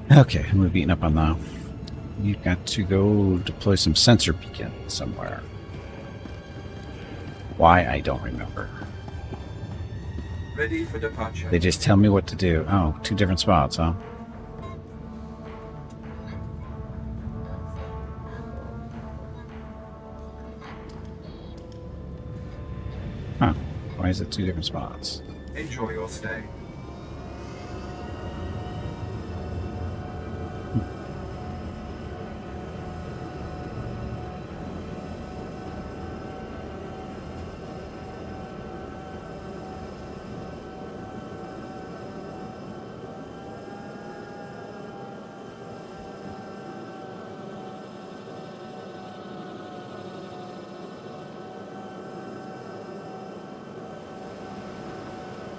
Okay, we're beating up on the... You've got to go deploy some sensor beacon somewhere. Why, I don't remember. Ready for departure. They just tell me what to do. Oh, 2 different spots, huh? Huh. Why is it 2 different spots? Enjoy your stay.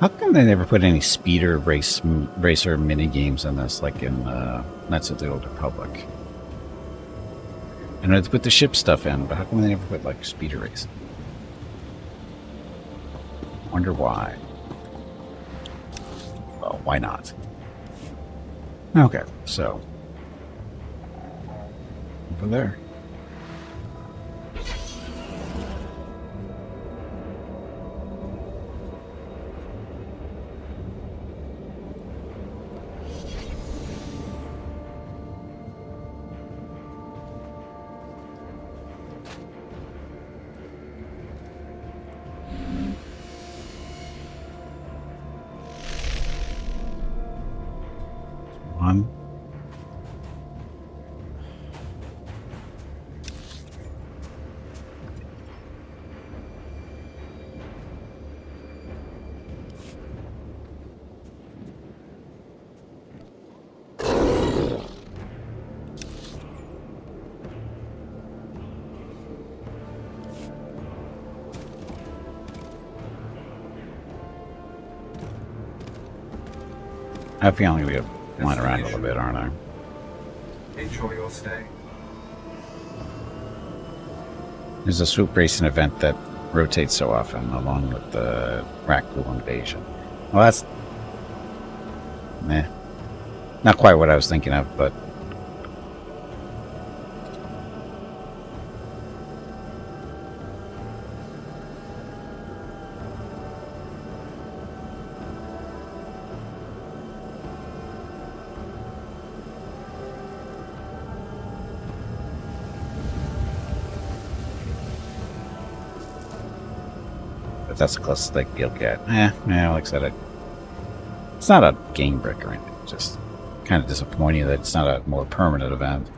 How come they never put any speeder racer mini games in this, like in Knights of the Old Republic? I know they put the ship stuff in, but how come they never put like speeder racing? Wonder why. Well, why not? Okay, so over there. One. I have a feeling we're going to line around a little bit, aren't I? Enjoy your stay. There's a swoop racing event that rotates so often, along with the Rakghoul invasion. Well, that's... meh. Not quite what I was thinking of, but... that's the closest thing you'll get. Yeah, like I said, it's not a game break or anything. It's just kind of disappointing that it's not a more permanent event.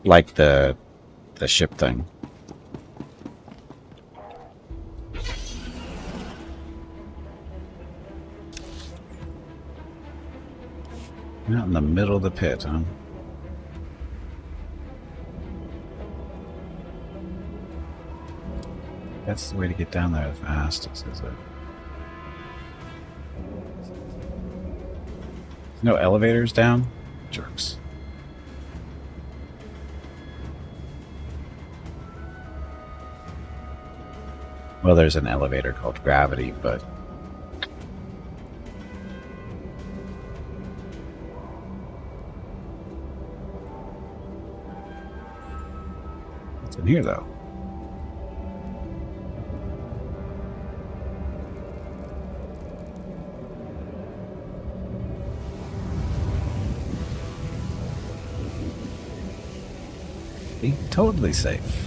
Like the ship thing. Out in the middle of the pit, huh? That's the way to get down there fast, is it? No elevators down? Jerks. Well, there's an elevator called Gravity, but... what's in here, though? Be totally safe.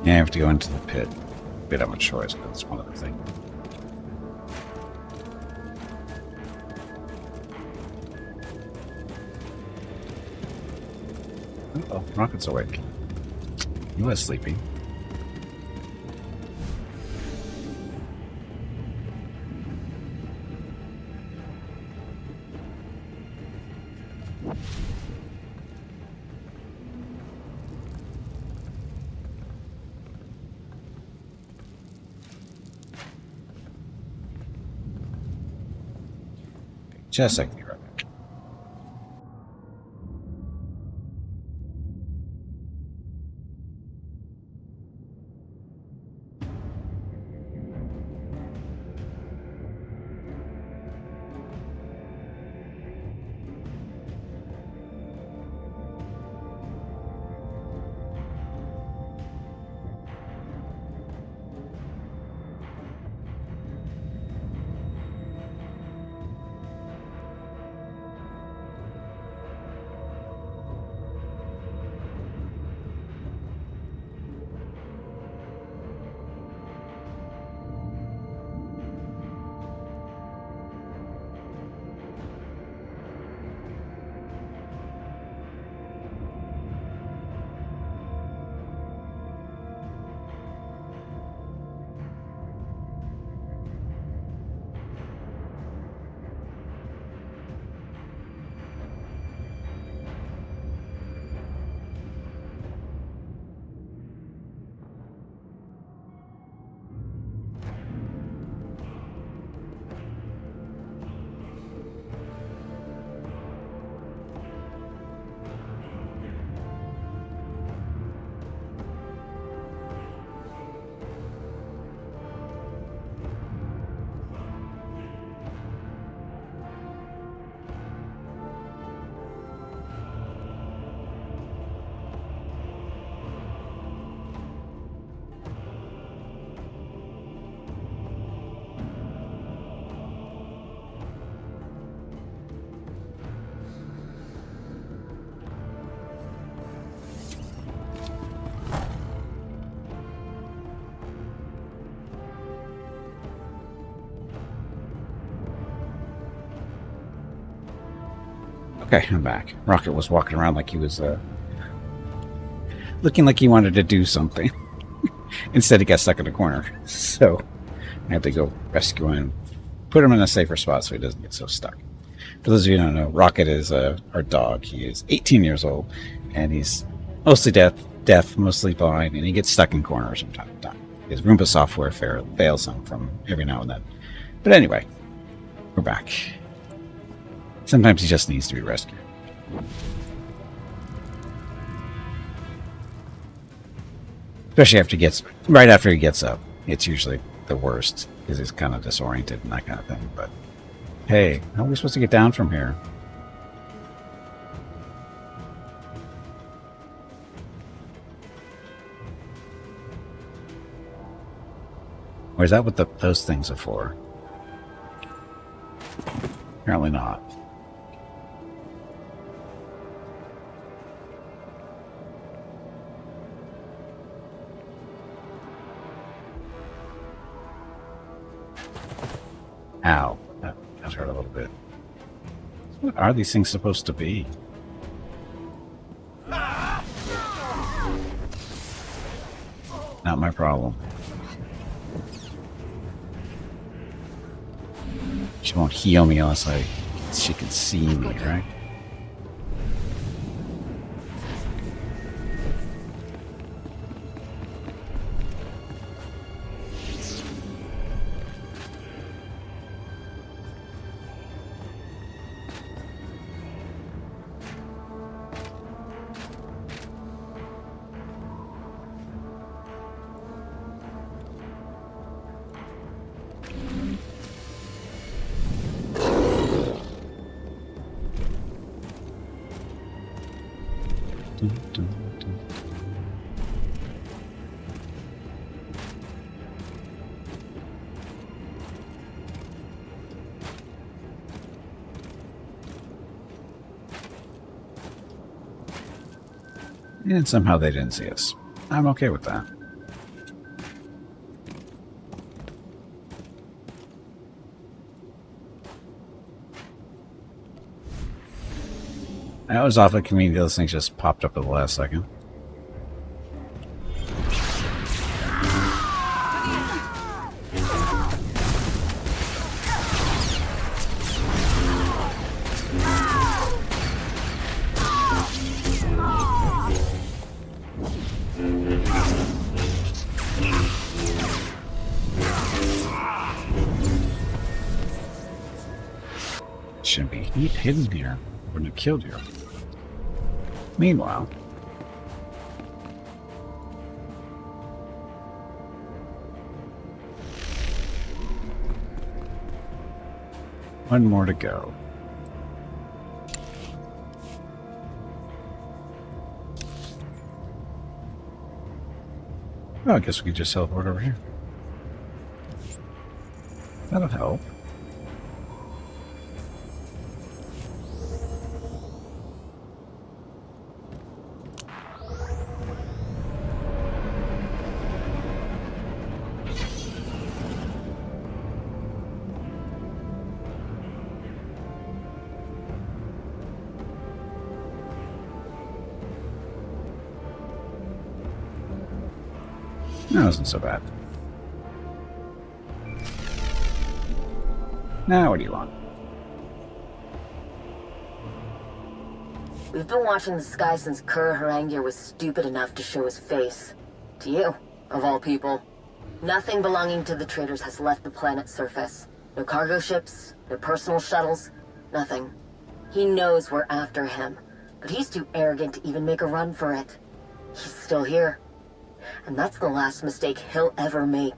Yeah, I have to go into the pit. Bit of a choice, but it's one of the things. Uh-oh, Rocket's awake. He was sleeping. Just a second, be right back. Okay, I'm back. Rocket was walking around like he was looking like he wanted to do something. Instead, he got stuck in a corner. So I had to go rescue him, put him in a safer spot so he doesn't get so stuck. For those of you who don't know, Rocket is our dog. He is 18 years old, and he's mostly deaf, mostly blind, and he gets stuck in corners from time to time. His Roomba software fails him from every now and then. But anyway, we're back. Sometimes he just needs to be rescued. Especially right after he gets up. It's usually the worst because he's kind of disoriented and that kind of thing. But hey, how are we supposed to get down from here? Or is that what those things are for? Apparently not. Ow. That hurt a little bit. What are these things supposed to be? Not my problem. She won't heal me unless she can see me, right? And somehow they didn't see us. I'm okay with that. I was awfully convenient. Those things just popped up at the last second. Shouldn't be hidden here. Wouldn't have killed you. Meanwhile, one more to go. Well, I guess we could just teleport over here. That'll help. That wasn't so bad. Now, what do you want? We've been watching the sky since Kur Harangir was stupid enough to show his face. To you, of all people. Nothing belonging to the traders has left the planet's surface. No cargo ships, no personal shuttles, nothing. He knows we're after him, but he's too arrogant to even make a run for it. He's still here. And that's the last mistake he'll ever make.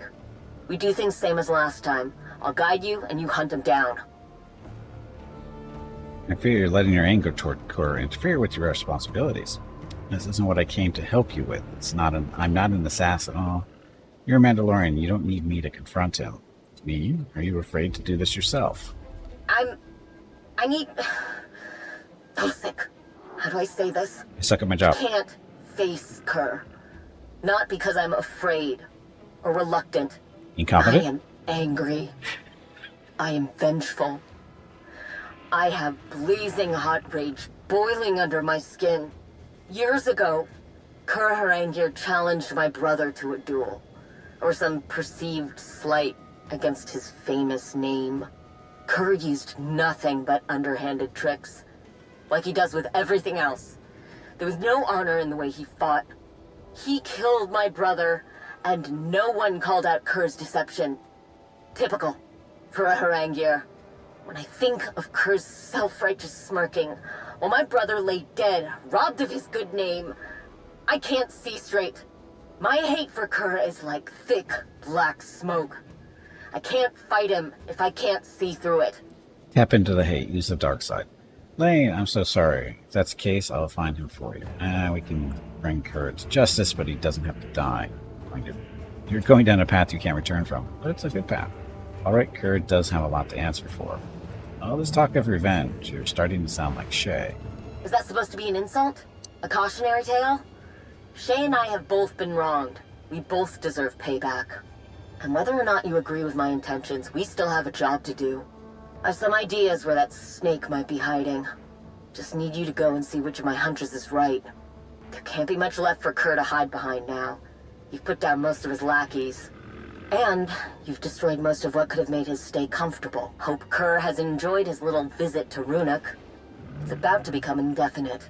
We do things same as last time. I'll guide you, and you hunt him down. I fear you're letting your anger toward Kur interfere with your responsibilities. This isn't what I came to help you with. I'm not an assassin. Oh, you're a Mandalorian. You don't need me to confront him. Me? Are you afraid to do this yourself? I need... Twi'lek. How do I say this? I suck at my job. I can't face Kur. Not because I'm afraid or reluctant. Incompetent? I am angry. I am vengeful. I have blazing hot rage boiling under my skin. Years ago, Kur Harangir challenged my brother to a duel, or some perceived slight against his famous name. Kur used nothing but underhanded tricks, like he does with everything else. There was no honor in the way he fought. He killed my brother, and no one called out Kur's deception. Typical for a Harangir. When I think of Kur's self-righteous smirking, while my brother lay dead, robbed of his good name, I can't see straight. My hate for Kur is like thick, black smoke. I can't fight him if I can't see through it. Tap into the hate. Use the dark side. Lane, I'm so sorry. If that's the case, I'll find him for you. We can bring Kur to justice, but he doesn't have to die. You're going down a path you can't return from, but it's a good path. Alright, Kur does have a lot to answer for. All this talk of revenge, you're starting to sound like Shay. Is that supposed to be an insult? A cautionary tale? Shay and I have both been wronged. We both deserve payback. And whether or not you agree with my intentions, we still have a job to do. I have some ideas where that snake might be hiding. Just need you to go and see which of my hunches is right. There can't be much left for Kur to hide behind now. You've put down most of his lackeys. And you've destroyed most of what could have made his stay comfortable. Hope Kur has enjoyed his little visit to Runuk. It's about to become indefinite.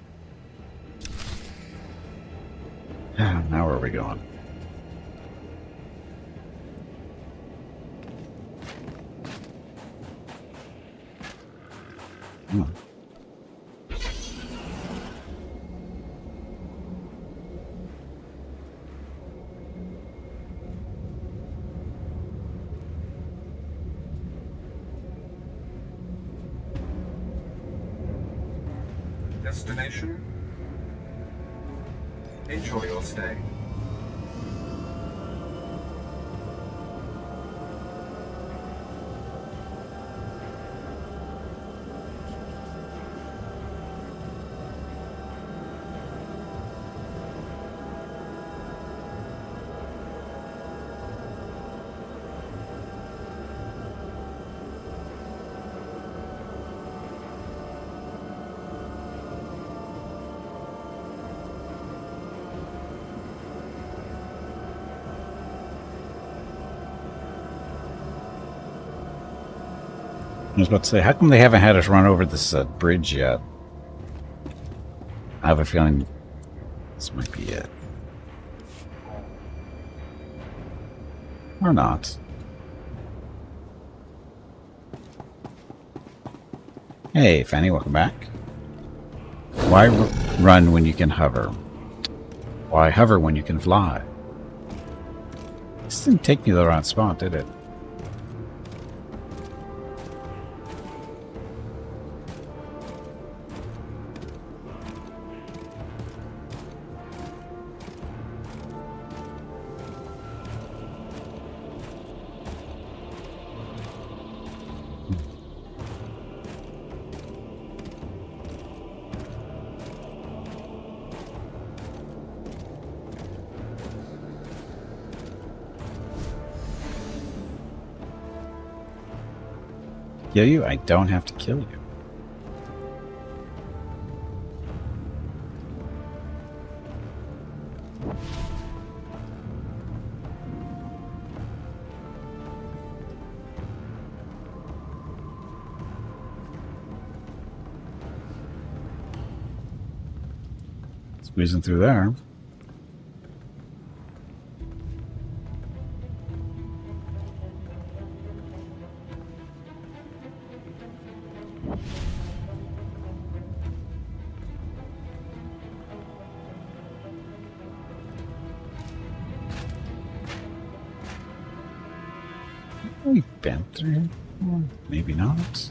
Now where are we going? Destination? Enjoy your stay. I was about to say, how come they haven't had us run over this bridge yet? I have a feeling this might be it. Or not. Hey, Fanny, welcome back. Why run when you can hover? Why hover when you can fly? This didn't take me to the right spot, did it? Kill you? I don't have to kill you. Squeezing through there. We bent through. Maybe not.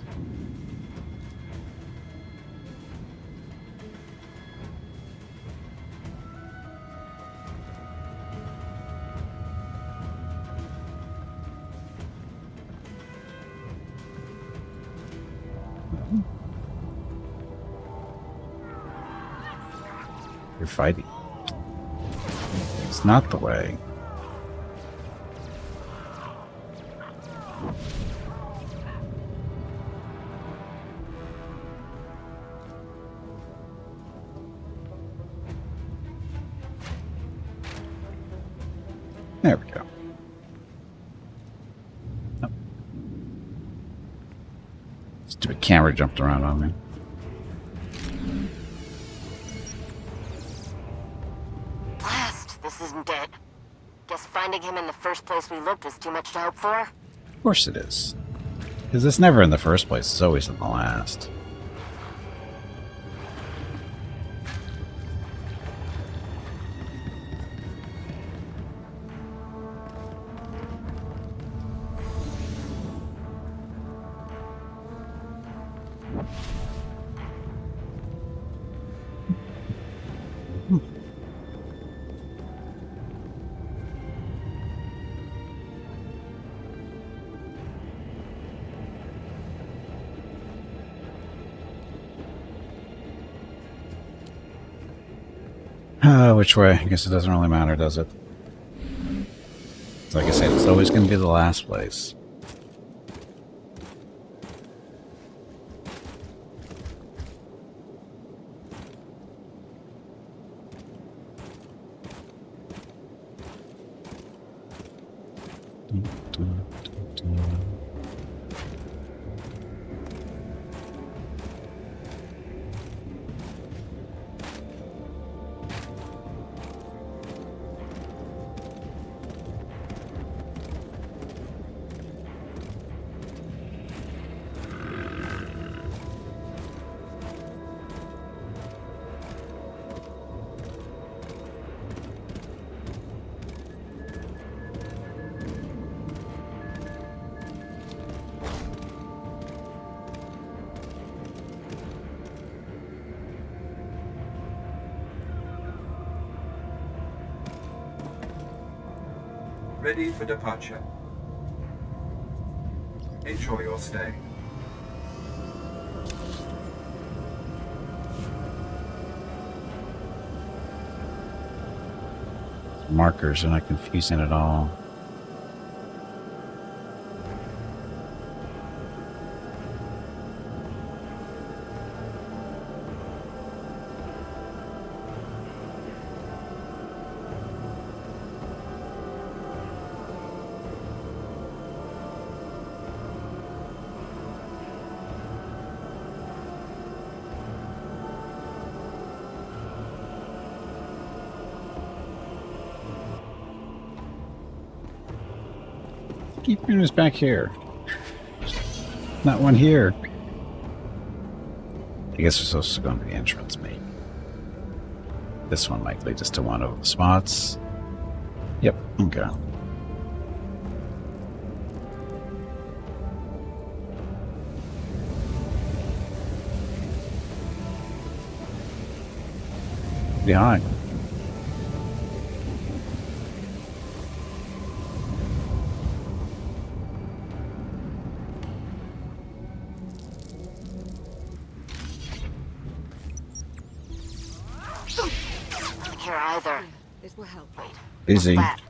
You're fighting. It's not the way. There we go. Oh. Stupid camera jumped around on me. Blast! This isn't it. Guess finding him in the first place we looked was too much to hope for? Of course it is. Because it's never in the first place, it's always in the last. Which way? I guess it doesn't really matter, does it? Like I said, it's always going to be the last place. Ready for departure. Enjoy your stay. Markers are not confusing at all. Keep bringing us back here. Not one here. I guess we're supposed to go into the entrance, maybe. This one might lead us to one of the spots. Yep, okay. Behind. Can't hear either. This will help. Wait. Busy. What's that?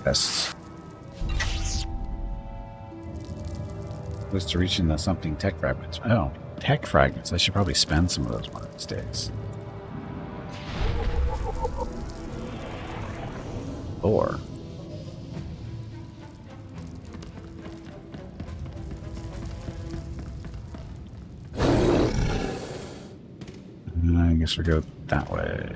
Yes. Was to reach in the something tech fragments. Oh, tech fragments. I should probably spend some of those one of these days. Or I guess we go that way.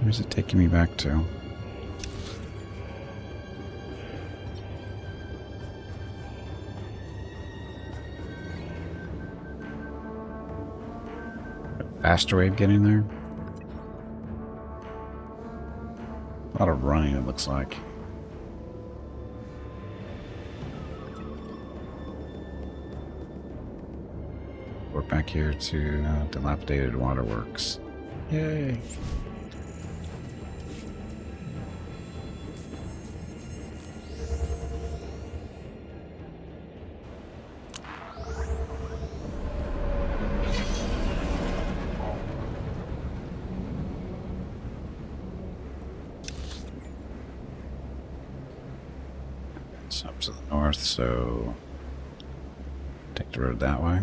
Where's it taking me back to? Faster way of getting there? A lot of running, it looks like. We're back here to dilapidated waterworks. Yay! It's up to the north, so take the road that way.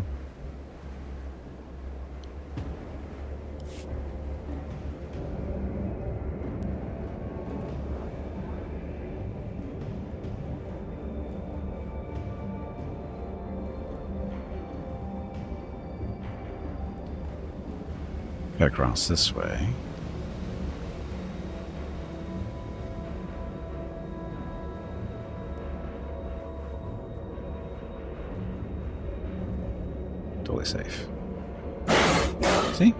Got across this way. Totally safe. See?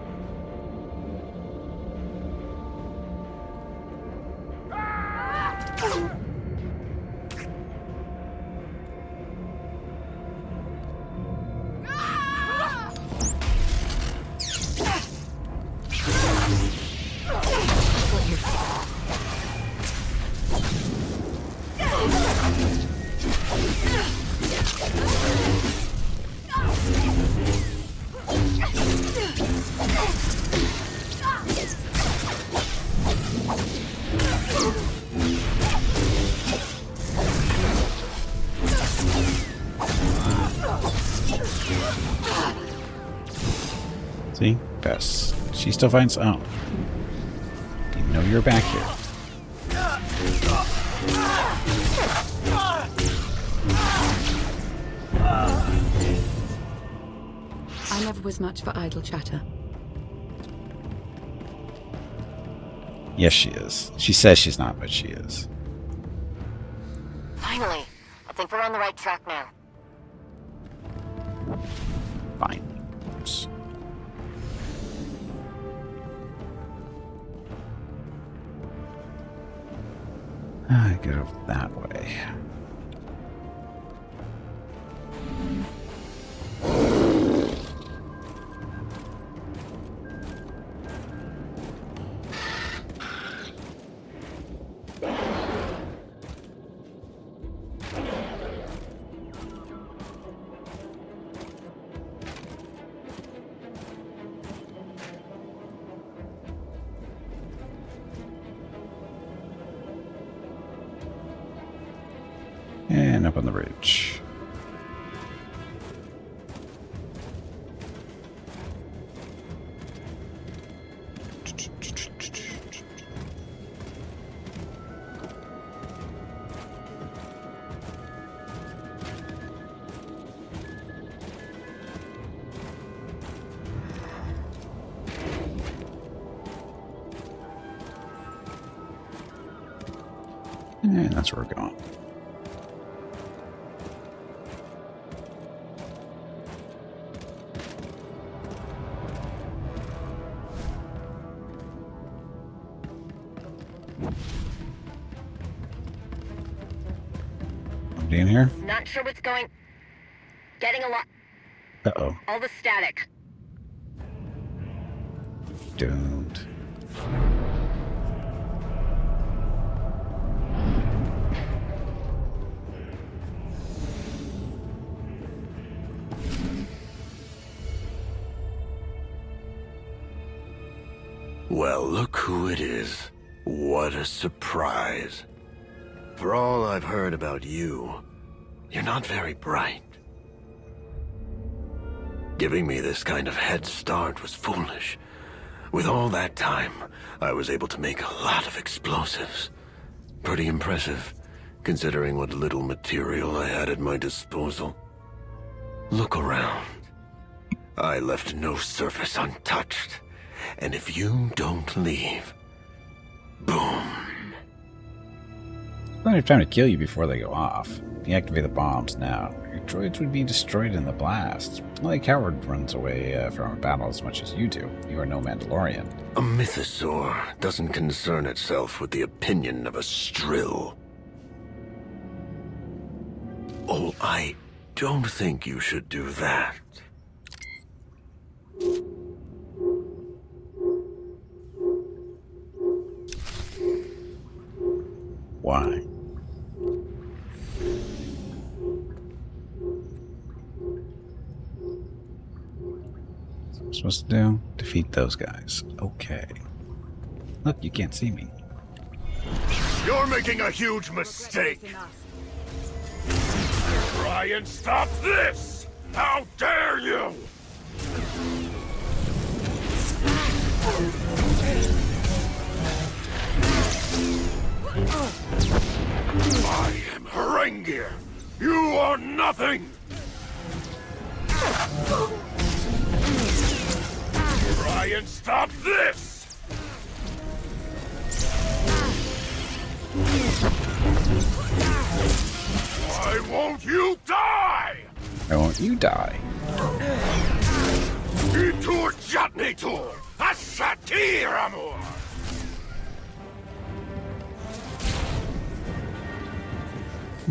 See? Bess. She still finds... Oh. Didn't know you were back here. I never was much for idle chatter. Yes, she is. She says she's not, but she is. Finally. I think we're on the right track now. Fine. I get over that way. And up on the bridge. And that's where we're going. Somebody in here? Not sure what's going. Getting a lot. Uh-oh. All the static. Doomed. Well, look who it is. What a surprise. For all I've heard about you, you're not very bright. Giving me this kind of head start was foolish. With all that time, I was able to make a lot of explosives. Pretty impressive, considering what little material I had at my disposal. Look around. I left no surface untouched. And if you don't leave, boom. Plenty of time to kill you before they go off. Deactivate the bombs now. Your droids would be destroyed in the blast. Only a coward runs away from a battle as much as you do. You are no Mandalorian. A mythosaur doesn't concern itself with the opinion of a strill. Oh, I don't think you should do that. Why? What's I'm supposed to do? Defeat those guys. Okay. Look, you can't see me. You're making a huge mistake. Try and stop this! How dare you! I am Harengia. You are nothing. Try and stop this! Why won't you die? Why won't you die? Itur Jatnitur, Ashatir Amor.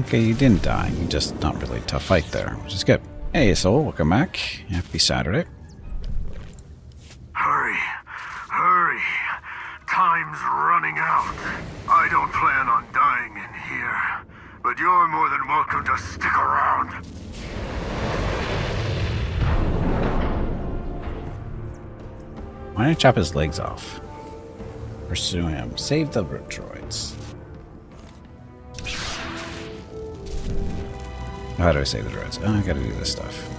Okay, you didn't die. You just not really a tough fight there, which is good. Hey, Soul, welcome back. Happy Saturday. Hurry, hurry. Time's running out. I don't plan on dying in here, but you're more than welcome to stick around. Why don't I chop his legs off? Pursue him. Save the droids. How do I save the droids? Oh, I gotta do this stuff.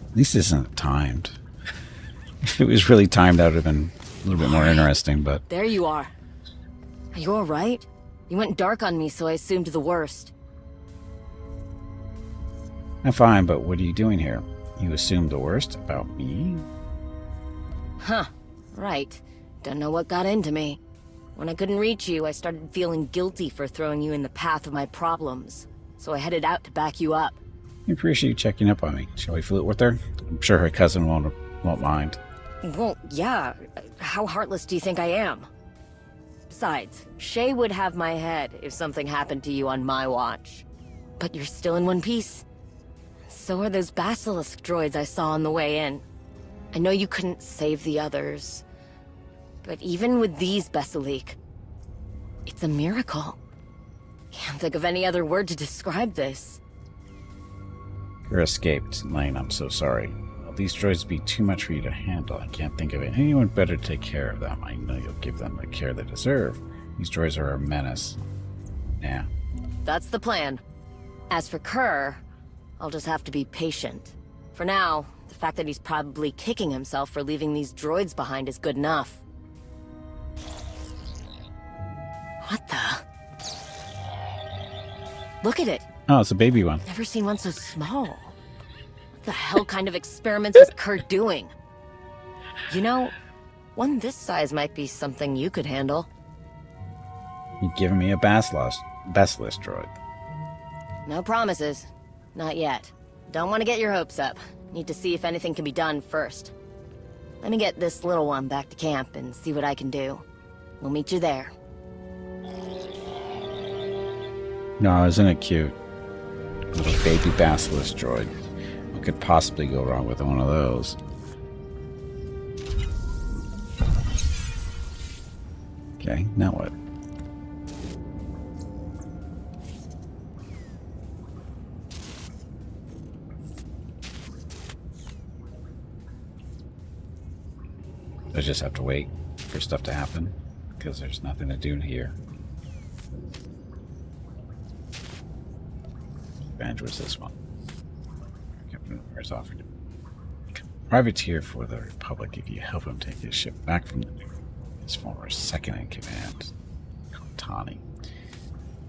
At least it isn't timed. If it was really timed, that would have been a little bit more interesting, but... There you are. Are you alright? You went dark on me, so I assumed the worst. I'm fine, but what are you doing here? You assumed the worst about me? Huh. Right. Don't know what got into me. When I couldn't reach you, I started feeling guilty for throwing you in the path of my problems. So I headed out to back you up. I appreciate you checking up on me. Shall we flute with her? I'm sure her cousin won't mind. Well, yeah. How heartless do you think I am? Besides, Shay would have my head if something happened to you on my watch. But you're still in one piece. So are those basilisk droids I saw on the way in. I know you couldn't save the others, but even with these basilisk, it's a miracle. Can't think of any other word to describe this. You're escaped, Lane. I'm so sorry. Well, these droids would be too much for you to handle. I can't think of anyone better to take care of them. I know you'll give them the care they deserve. These droids are a menace. Yeah. That's the plan. As for Kerr, I'll just have to be patient. For now, the fact that he's probably kicking himself for leaving these droids behind is good enough. What the? Look at it. Oh, it's a baby one. Never seen one so small. What the hell kind of experiments is Kurt doing? You know, one this size might be something you could handle. You're giving me a basilisk droid. No promises. Not yet. Don't want to get your hopes up. Need to see if anything can be done first. Let me get this little one back to camp and see what I can do. We'll meet you there. No, isn't it cute? Little baby basilisk droid. What could possibly go wrong with one of those? Okay, now what? I just have to wait for stuff to happen because there's nothing to do here. Where's this one? Where's offered privateer for the Republic if you help him take his ship back from his former second in command, Tani.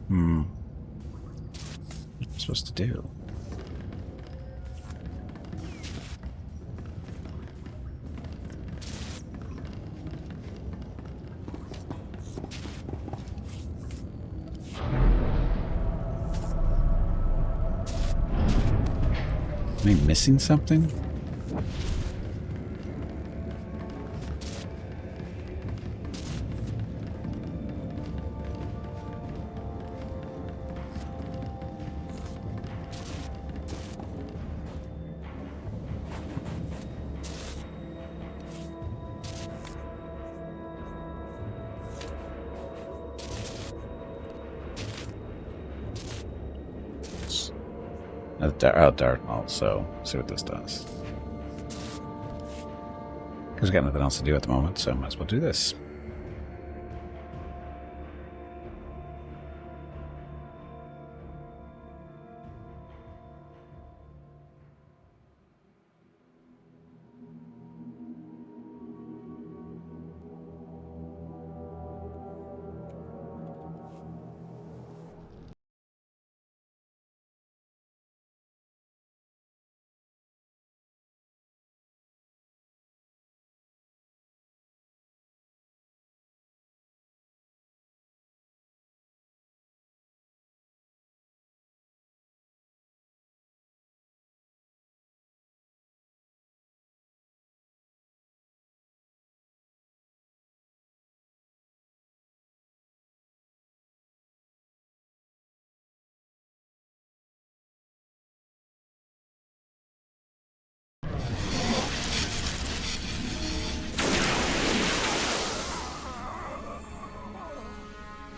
What am I supposed to do? Am I missing something? Dark Maul, so see what this does. Because we got nothing else to do at the moment, so might as well do this.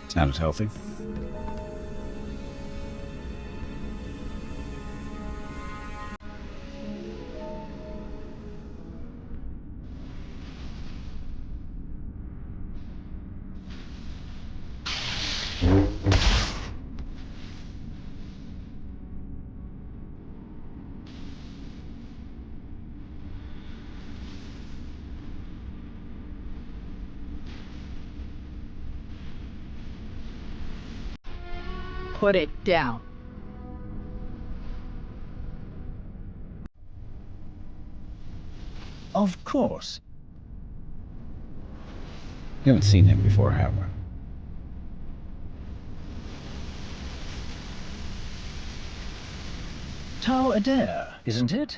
Sounded healthy. Put it down. Of course. You haven't seen him before, have we? Tau Adair, isn't it?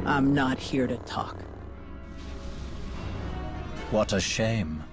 I'm not here to talk. What a shame.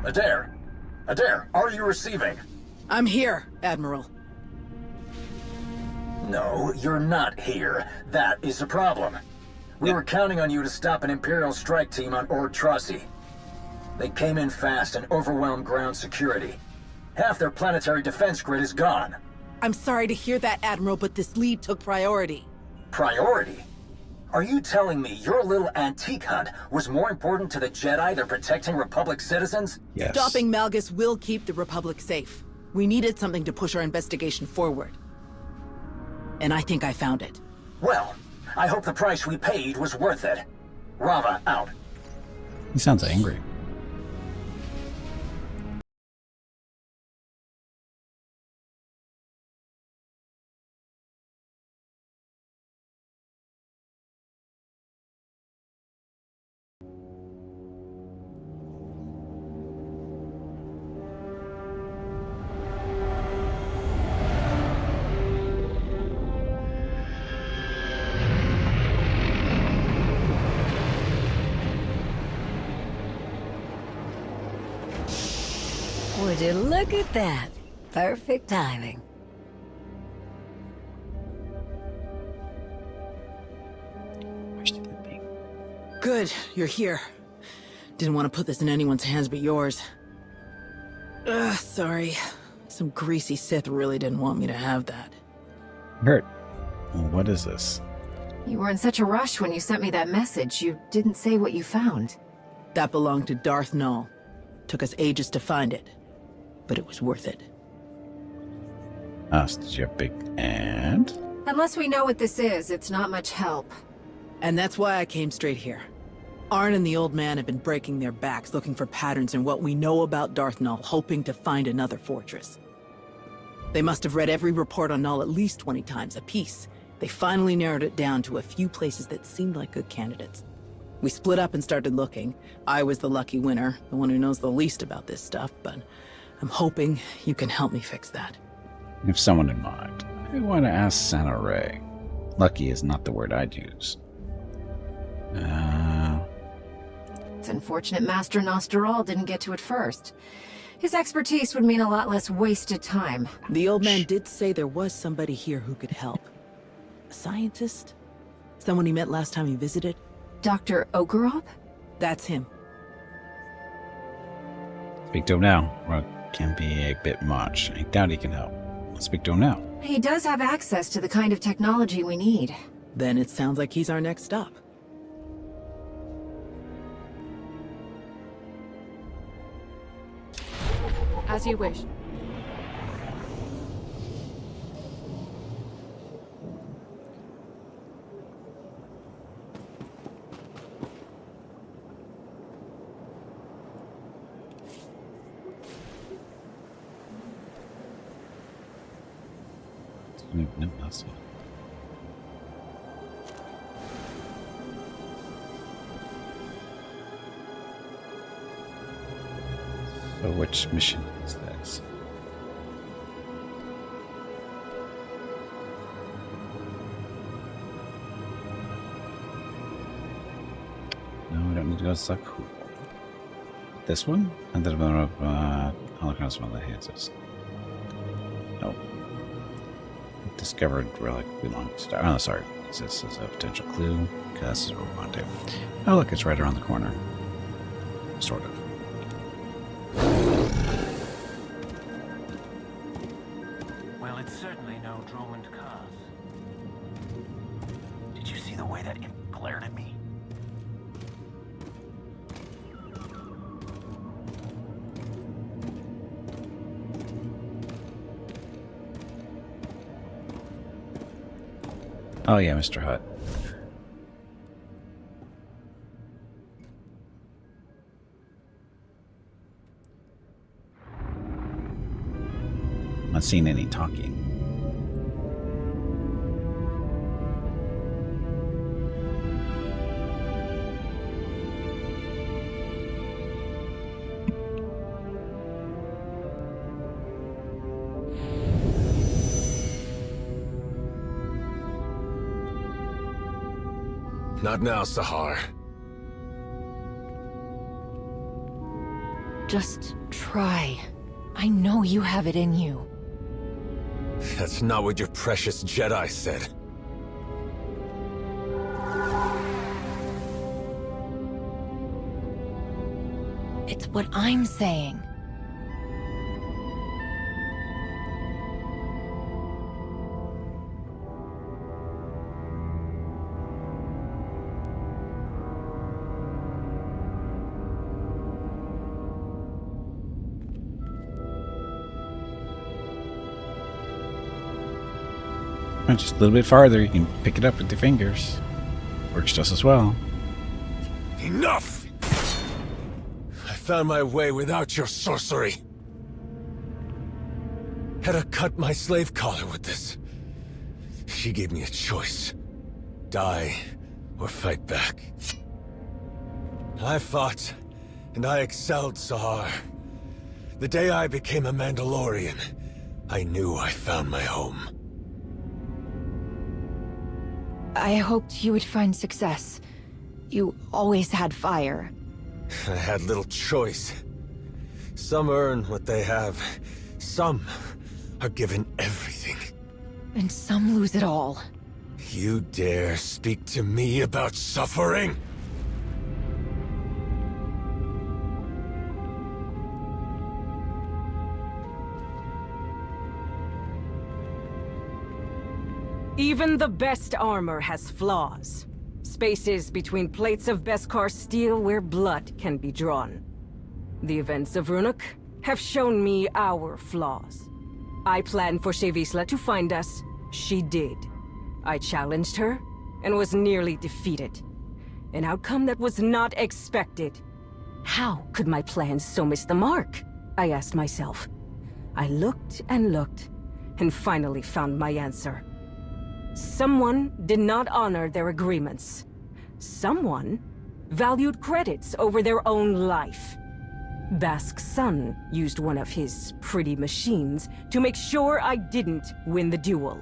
Adair! Adair, are you receiving? I'm here, Admiral. No, you're not here. That is the problem. We were counting on you to stop an Imperial strike team on Ord-Trossi. They came in fast and overwhelmed ground security. Half their planetary defense grid is gone. I'm sorry to hear that, Admiral, but this lead took priority. Priority? Are you telling me your little antique hunt was more important to the Jedi than protecting Republic citizens? Yes. Stopping Malgus will keep the Republic safe. We needed something to push our investigation forward. And I think I found it. Well, I hope the price we paid was worth it. Rava out. He sounds angry. Would you look at that? Perfect timing. Good, you're here. Didn't want to put this in anyone's hands but yours. Ugh, sorry. Some greasy Sith really didn't want me to have that. Hurt. What is this? You were in such a rush when you sent me that message. You didn't say what you found. That belonged to Darth Nul. Took us ages to find it, but it was worth it. So did you have big and? Unless we know what this is, it's not much help. And that's why I came straight here. Arn and the old man have been breaking their backs looking for patterns in what we know about Darth Nul, hoping to find another fortress. They must have read every report on Nul at least 20 times apiece. They finally narrowed it down to a few places that seemed like good candidates. We split up and started looking. I was the lucky winner, the one who knows the least about this stuff, but I'm hoping you can help me fix that. I have someone in mind. I want to ask Santa Ray. Lucky is not the word I'd use. It's unfortunate Master Nosteral didn't get to it first. His expertise would mean a lot less wasted time. The old man did say there was somebody here who could help. A scientist? Someone he met last time he visited? Dr. Ogorob? That's him. Speak to him now, or it can be a bit much. I doubt he can help. Let's speak to him now. He does have access to the kind of technology we need. Then it sounds like he's our next stop. As you wish. So which mission is this? No, we don't need to go to Saku. This one? And then one of Holocaust one that hits us. Nope. Discovered relic belongs to. Oh, sorry. This is a potential clue. Okay, this is what we want to do. Oh, look, it's right around the corner. Sort of. Well, it's certainly no Dromund Kaas. Did you see the way that imp glared at me? Oh yeah, Mr. Hutt. Not seeing any talking. Not now, Sahar. Just try. I know you have it in you. That's not what your precious Jedi said. It's what I'm saying. Just a little bit farther, you can pick it up with your fingers. Works just as well. Enough! I found my way without your sorcery. Had to cut my slave collar with this. She gave me a choice. Die or fight back. I fought, and I excelled, Sahar. The day I became a Mandalorian, I knew I found my home. I hoped you would find success. You always had fire. I had little choice. Some earn what they have. Some are given everything. And some lose it all. You dare speak to me about suffering? Even the best armor has flaws. Spaces between plates of Beskar steel where blood can be drawn. The events of Runuk have shown me our flaws. I planned for Shevisla to find us. She did. I challenged her and was nearly defeated. An outcome that was not expected. How could my plans so miss the mark? I asked myself. I looked and finally found my answer. Someone did not honor their agreements. Someone valued credits over their own life. Bask's son used one of his pretty machines to make sure I didn't win the duel.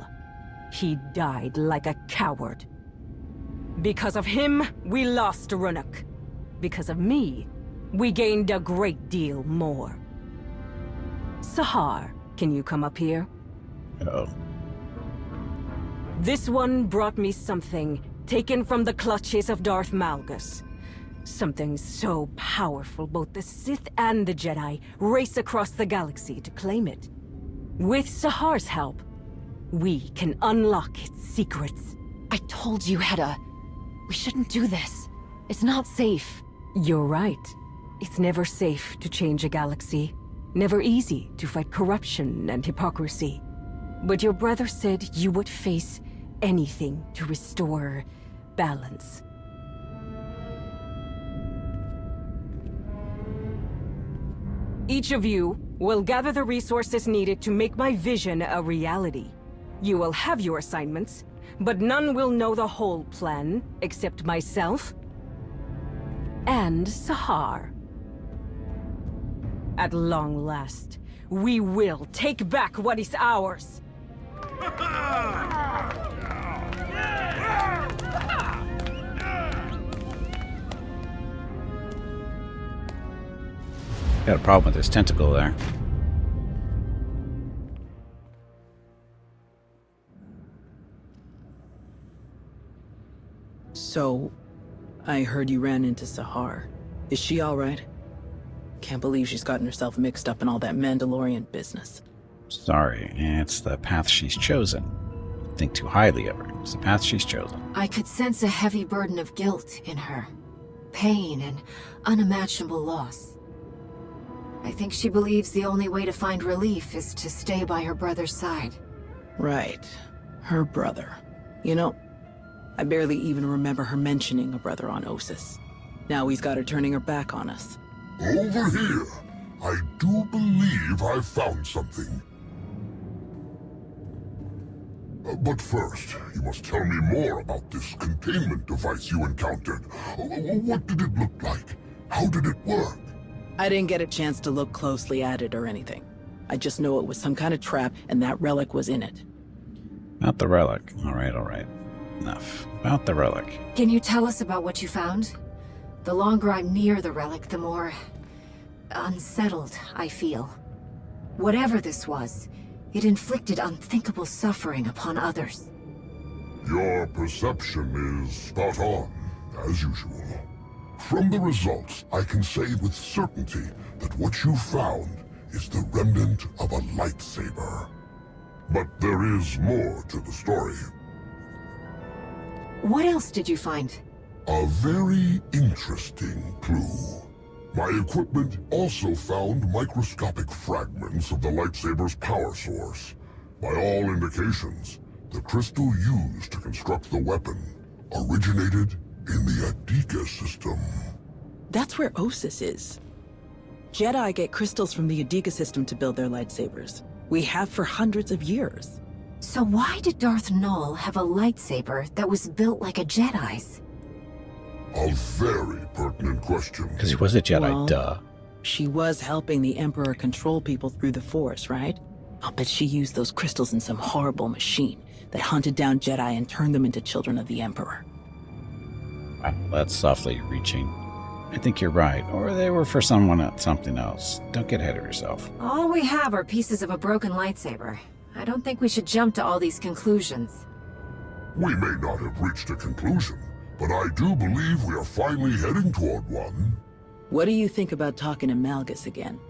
He died like a coward. Because of him, we lost Runuk. Because of me, we gained a great deal more. Sahar, can you come up here? Uh-oh. This one brought me something taken from the clutches of Darth Malgus. Something so powerful both the Sith and the Jedi race across the galaxy to claim it. With Sahar's help, we can unlock its secrets. I told you, Hedda. We shouldn't do this. It's not safe. You're right. It's never safe to change a galaxy. Never easy to fight corruption and hypocrisy. But your brother said you would face anything to restore balance. Each of you will gather the resources needed to make my vision a reality. You will have your assignments, but none will know the whole plan except myself and Sahar. At long last, we will take back what is ours. Got a problem with this tentacle there. So, I heard you ran into Sahar. Is she alright? Can't believe she's gotten herself mixed up in all that Mandalorian business. Sorry, it's the path she's chosen. Think too highly of her. It's the path she's chosen. I could sense a heavy burden of guilt in her. Pain and unimaginable loss. I think she believes the only way to find relief is to stay by her brother's side. Right. Her brother. You know, I barely even remember her mentioning a brother on Ossus. Now he's got her turning her back on us. Over here! I do believe I've found something. But first, you must tell me more about this containment device you encountered. What did it look like? How did it work? I didn't get a chance to look closely at it or anything. I just know it was some kind of trap and that relic was in it. About the relic. All right. Enough. About the relic. Can you tell us about what you found? The longer I'm near the relic, the more unsettled I feel. Whatever this was, it inflicted unthinkable suffering upon others. Your perception is spot on, as usual. From the results, I can say with certainty that what you found is the remnant of a lightsaber. But there is more to the story. What else did you find? A very interesting clue. My equipment also found microscopic fragments of the lightsaber's power source. By all indications, the crystal used to construct the weapon originated in the Adika system. That's where Ossus is. Jedi get crystals from the Adika system to build their lightsabers. We have for hundreds of years. So why did Darth Nul have a lightsaber that was built like a Jedi's? A very pertinent question. Because he was a Jedi, Well, duh. She was helping the Emperor control people through the Force, right? I'll bet she used those crystals in some horrible machine that hunted down Jedi and turned them into children of the Emperor. Wow, that's softly reaching. I think you're right. Or they were for someone else, something else. Don't get ahead of yourself. All we have are pieces of a broken lightsaber. I don't think we should jump to all these conclusions. We may not have reached a conclusion, but I do believe we are finally heading toward one. What do you think about talking to Malgus again?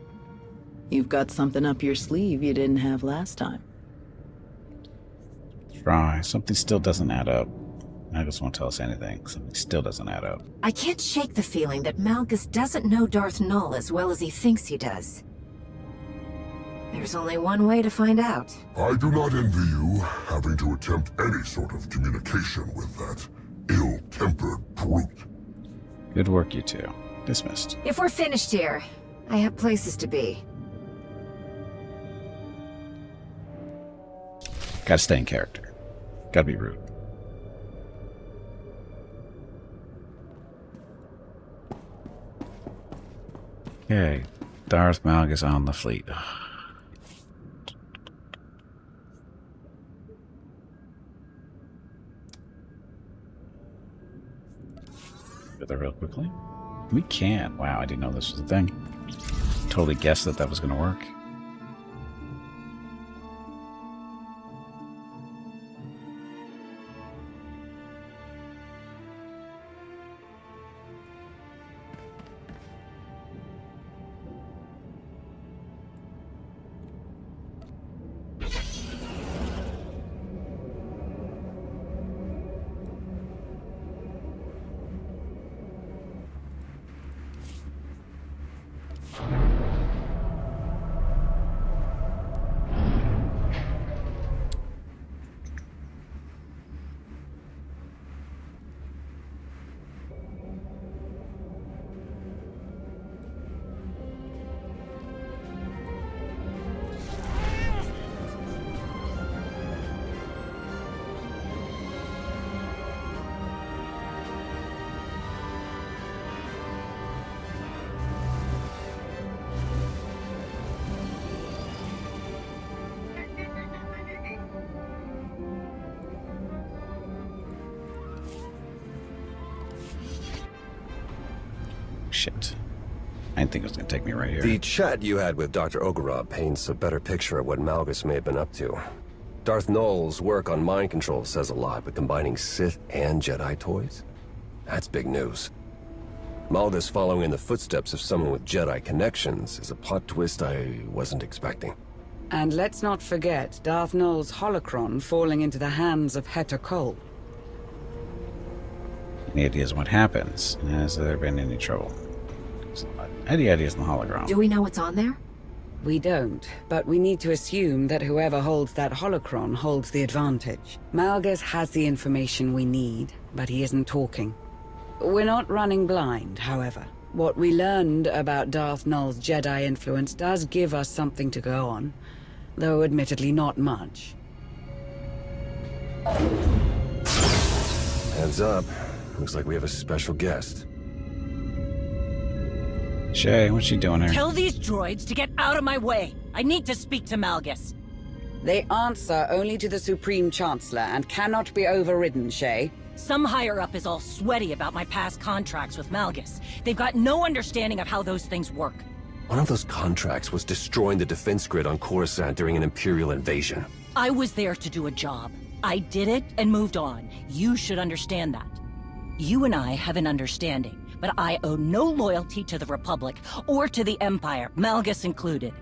You've got something up your sleeve you didn't have last time. Try. Something still doesn't add up. Malgus won't tell us anything. Something still doesn't add up. I can't shake the feeling that Malgus doesn't know Darth Nul as well as he thinks he does. There's only one way to find out. I do not envy you having to attempt any sort of communication with that ill-tempered brute. Good work, you two. Dismissed. If we're finished here, I have places to be. Gotta stay in character. Gotta be rude. Okay. Darth Malgus on the fleet. Go there real quickly. We can. Wow, I didn't know this was a thing. Totally guessed that was going to work. Shit. I didn't think it was going to take me right here. The chat you had with Dr. Ogorov paints a better picture of what Malgus may have been up to. Darth Nul's work on mind control says a lot, but combining Sith and Jedi toys? That's big news. Malgus following in the footsteps of someone with Jedi connections is a plot twist I wasn't expecting. And let's not forget Darth Nul's holocron falling into the hands of Heta Kol. Any ideas what happens? Has there been any trouble? Any ideas in the hologram? Do we know what's on there? We don't, but we need to assume that whoever holds that holocron holds the advantage. Malgus has the information we need, but he isn't talking. We're not running blind, however. What we learned about Darth Nul's Jedi influence does give us something to go on, though admittedly not much. Heads up. Looks like we have a special guest. Shay, what's she doing here? Tell these droids to get out of my way. I need to speak to Malgus. They answer only to the Supreme Chancellor and cannot be overridden, Shay. Some higher-up is all sweaty about my past contracts with Malgus. They've got no understanding of how those things work. One of those contracts was destroying the defense grid on Coruscant during an Imperial invasion. I was there to do a job. I did it and moved on. You should understand that. You and I have an understanding, but I owe no loyalty to the Republic or to the Empire, Malgus included.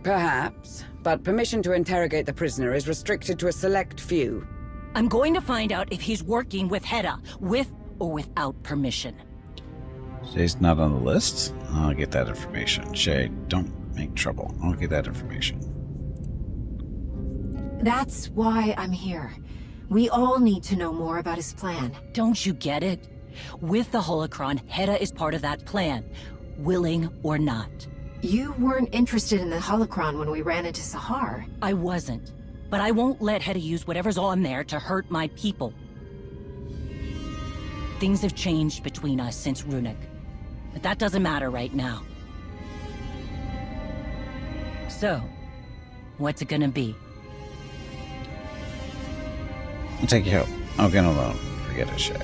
Perhaps, but permission to interrogate the prisoner is restricted to a select few. I'm going to find out if he's working with Hedda, with or without permission. Shay's not on the list? I'll get that information. Shay, don't make trouble. I'll get that information. That's why I'm here. We all need to know more about his plan. Don't you get it? With the holocron, Hedda is part of that plan, willing or not. You weren't interested in the holocron when we ran into Sahar. I wasn't. But I won't let Hedda use whatever's on there to hurt my people. Things have changed between us since Runic. But that doesn't matter right now. So, what's it gonna be? I'll take your help. I'll get alone. Forget it, Shay.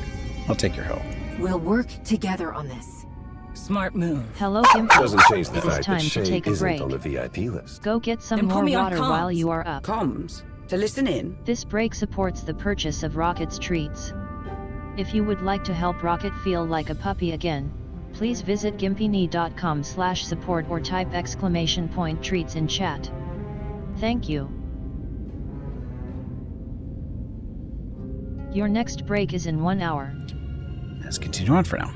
I'll take your help. We'll work together on this. Smart move. Hello, Gimp. Doesn't change the It is fact time that to Shay take a isn't break. on the VIP list. Go get some Then put more me on water comms. while you are up. Comms? To listen in? This break supports the purchase of Rocket's treats. If you would like to help Rocket feel like a puppy again, please visit gimpyknee.com/support or type !treats in chat. Thank you. Your next break is in 1 hour. Let's continue on for now.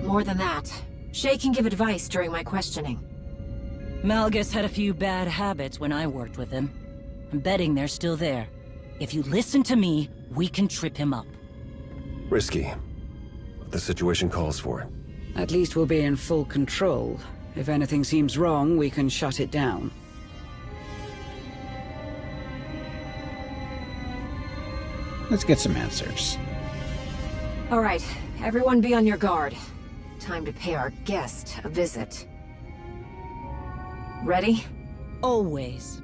More than that, Shay can give advice during my questioning. Malgus had a few bad habits when I worked with him. I'm betting they're still there. If you listen to me, we can trip him up. Risky. But the situation calls for it. At least we'll be in full control. If anything seems wrong, we can shut it down. Let's get some answers. All right, everyone be on your guard. Time to pay our guest a visit. Ready? Always.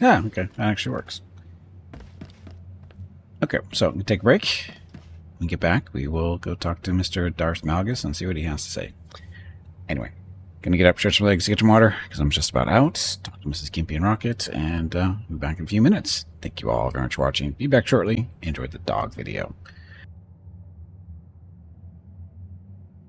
Yeah, okay. That actually works. Okay, so we take a break. When we get back, we will go talk to Mr. Darth Malgus and see what he has to say. Anyway, gonna get up, stretch my legs, get some water, because I'm just about out. Talk to Mrs. Gimpy and Rocket, and be back in a few minutes. Thank you all very much for watching. Be back shortly. Enjoy the dog video.